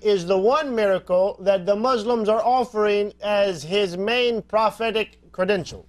is the one miracle that the Muslims are offering as his main prophetic credential.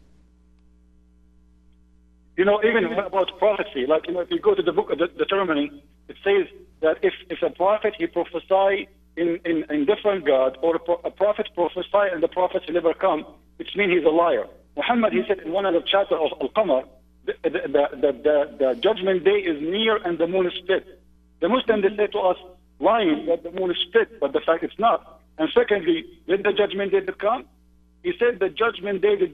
You know, even about prophecy, like, you know, if you go to the book of Deuteronomy, it says that if a prophet, he prophesy in different God, or a prophet prophesy and the prophet will never come, which means he's a liar. Muhammad, he said in one of the chapters of Al-Qamar, the judgment day is near and the moon is split. The Muslims, they say to us, lying that the moon is split, but the fact it's not. And secondly, when the judgment day did come, he said the judgment day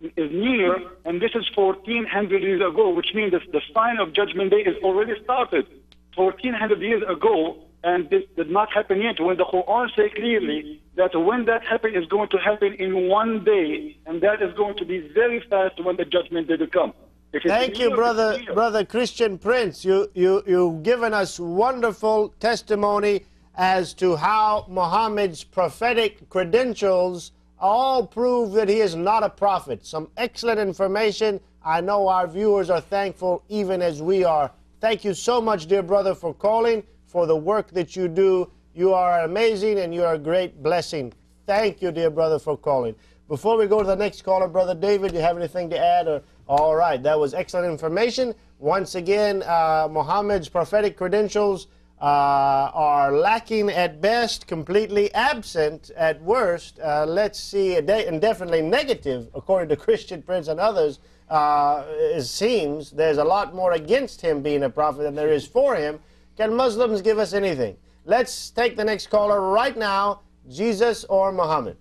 is near, and this is 1400 years ago, which means the sign of judgment day is already started 1400 years ago, and this did not happen yet. When the Quran says clearly that when that happens, is going to happen in one day, and that is going to be very fast when the judgment day will come. Thank you, brother Christian Prince. You've given us wonderful testimony as to how Muhammad's prophetic credentials all prove that he is not a prophet. Some excellent information. I know our viewers are thankful even as we are. Thank you so much, dear brother, for calling, for the work that you do. You are amazing and you are a great blessing. Thank you, dear brother, for calling. Before we go to the next caller, Brother David, do you have anything to add? All right, that was excellent information. Once again, Muhammad's prophetic credentials are lacking at best, completely absent at worst. Let's see, and definitely negative, according to Christian Prince and others. It seems there's a lot more against him being a prophet than there is for him. Can Muslims give us anything? Let's take the next caller right now, Jesus or Muhammad.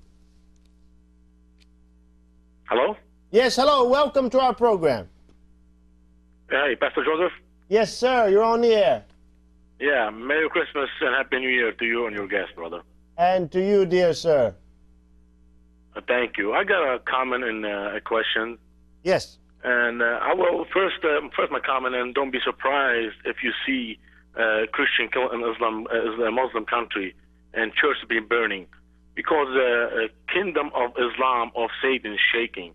Hello? Yes, hello. Welcome to our program. Hey, Pastor Joseph? Yes, sir. You're on the air. Yeah, Merry Christmas and Happy New Year to you and your guest, brother. And to you, dear sir. Thank you. I got a comment and a question. Yes. And I will first my comment, and don't be surprised if you see Christian kill in Islam, a Muslim country, and church being burning, because the kingdom of Islam, of Satan, is shaking.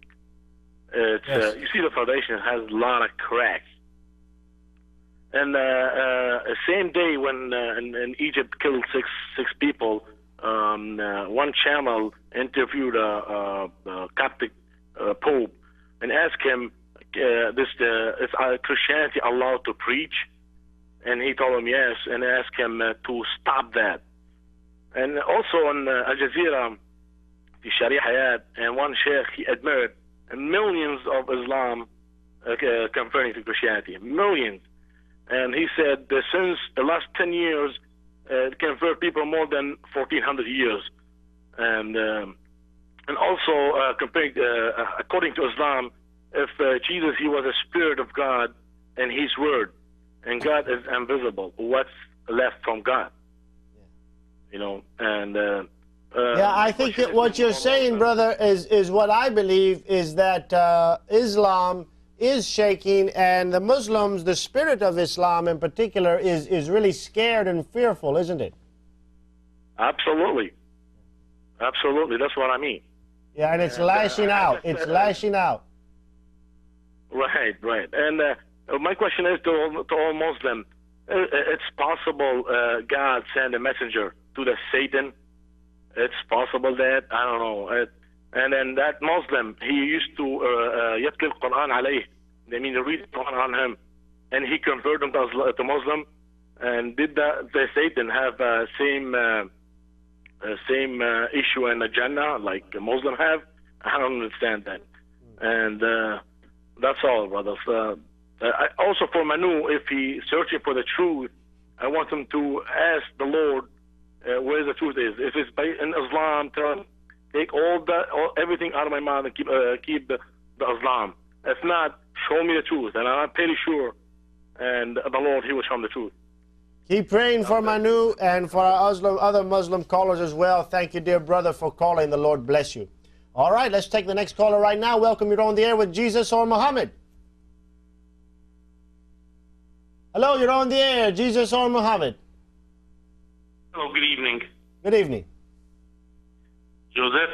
It's, yes. You see, the foundation has a lot of cracks. And same day when in Egypt killed six people, one channel interviewed a Coptic Pope and asked him, is Christianity allowed to preach? And he told him yes, and asked him to stop that. And also on Al Jazeera, the Sharia Hayat, and one sheikh, he admitted millions of Islam converting to Christianity, millions. And he said that since the last 10 years, convert people more than 1,400 years. And also, comparing, according to Islam, if Jesus, he was a spirit of God and his word, and God is invisible, what's left from God? You know, and yeah, I think that what you're saying, brother, is what I believe is that Islam is shaking, and the Muslims, the spirit of Islam in particular, is really scared and fearful, isn't it? Absolutely. Absolutely, that's what I mean. Yeah, and it's lashing out. It's lashing out. Right, right. And my question is to all Muslims, it's possible God sent a messenger to the Satan. It's possible that, I don't know. And then that Muslim, he used to يتلي القرآن عليه. I mean, read the Quran on him, and he converted him to Muslim. And did the Satan have same issue in the Jannah like a Muslim have? I don't understand that. And that's all, brothers. Also for Manu, if he searching for the truth, I want him to ask the Lord where the truth is. If it's in Islam, tell him, take everything out of my mouth and keep the Islam. If not, show me the truth, and I'm pretty sure, and the Lord, he will show him the truth. Keep praying for Manu and for our other Muslim callers as well. Thank you, dear brother, for calling. The Lord bless you. All right, let's take the next caller right now. Welcome, you're on the air with Jesus or Muhammad. Hello, you're on the air, Jesus or Muhammad. Hello, good evening. Good evening. Joseph,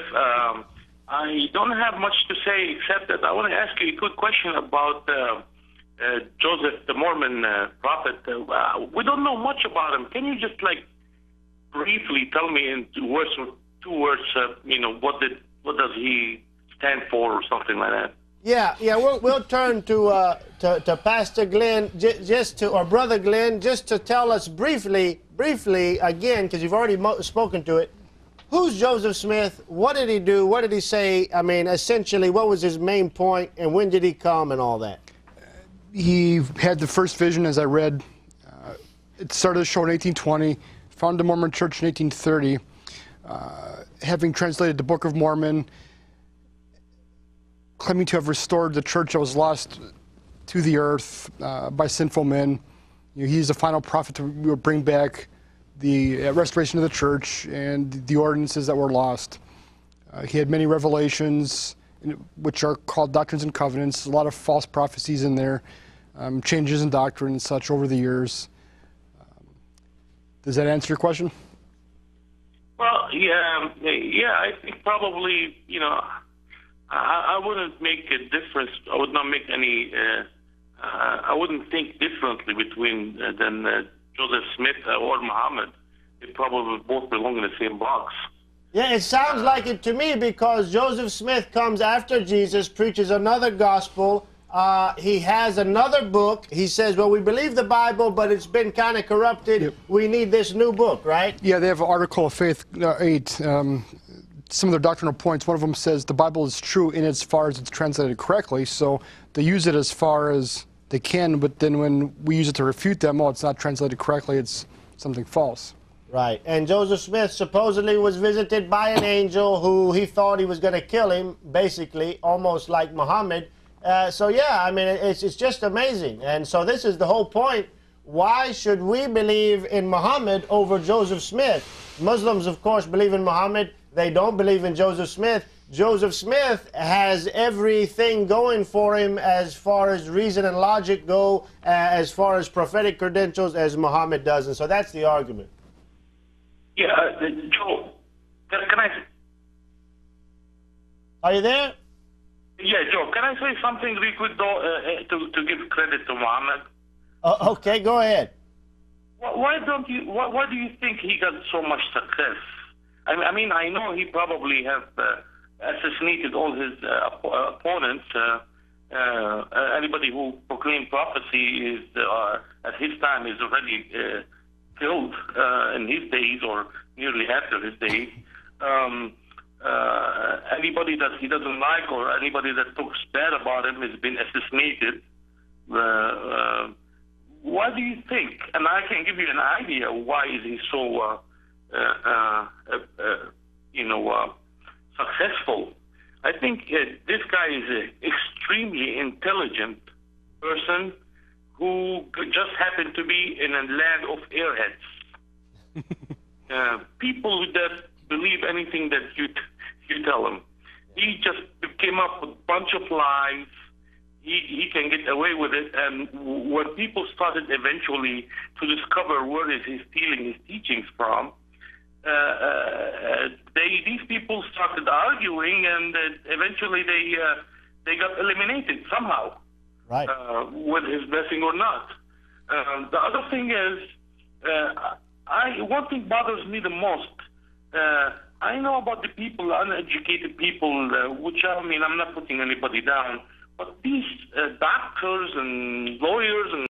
I don't have much to say except that I want to ask you a quick question about Joseph, the Mormon prophet. We don't know much about him. Can you just briefly tell me in two words, what does he stand for or something like that? Yeah, we'll turn to Pastor Glenn, or Brother Glenn, just to tell us briefly again, because you've already spoken to it. Who's Joseph Smith? What did he do? What did he say? I mean, essentially, what was his main point, and when did he come, and all that? He had the first vision, as I read. It started the show in 1820, founded the Mormon Church in 1830, having translated the Book of Mormon, claiming to have restored the church that was lost to the earth by sinful men. He's the final prophet to bring back the restoration of the church and the ordinances that were lost. He had many revelations, which are called doctrines and covenants, a lot of false prophecies in there, changes in doctrine and such over the years. Does that answer your question? Well, yeah, I think probably, I wouldn't make a difference. I would not make any, I wouldn't think differently between than Joseph Smith or Muhammad. They probably both belong in the same box. Yeah, it sounds like it to me, because Joseph Smith comes after Jesus, preaches another gospel. He has another book. He says, well, we believe the Bible, but it's been kind of corrupted. Yep. We need this new book, right? Yeah, they have Article of Faith 8. Some of their doctrinal points, one of them says the Bible is true in as far as it's translated correctly, so they use it as far as they can, but then when we use it to refute them, it's not translated correctly, it's something false. Right, and Joseph Smith supposedly was visited by an angel who he thought he was going to kill him, basically, almost like Muhammad. So yeah, I mean, it's just amazing. And so this is the whole point. Why should we believe in Muhammad over Joseph Smith? Muslims, of course, believe in Muhammad. They don't believe in Joseph Smith. Joseph Smith has everything going for him as far as reason and logic go, as far as prophetic credentials, as Muhammad does. And so that's the argument. Yeah, Joe, can I... Are you there? Yeah, Joe, can I say something real quick, though, to give credit to Muhammad? Okay, go ahead. Why do you think he got so much success? I mean, I know he probably have assassinated all his opponents. Anybody who proclaimed prophecy is at his time is already killed in his days or nearly after his days. Anybody that he doesn't like or anybody that talks bad about him has been assassinated. Why do you think? And I can give you an idea why is he so successful. I think this guy is an extremely intelligent person who just happened to be in a land of airheads. People that believe anything that you tell them. He just came up with a bunch of lies. He can get away with it. And when people started eventually to discover where is he stealing his teachings from, these people started arguing, and eventually they got eliminated somehow, right? With his blessing or not. The other thing is, one thing bothers me the most. I know about the people, uneducated people, which I mean, I'm not putting anybody down, but these doctors and lawyers and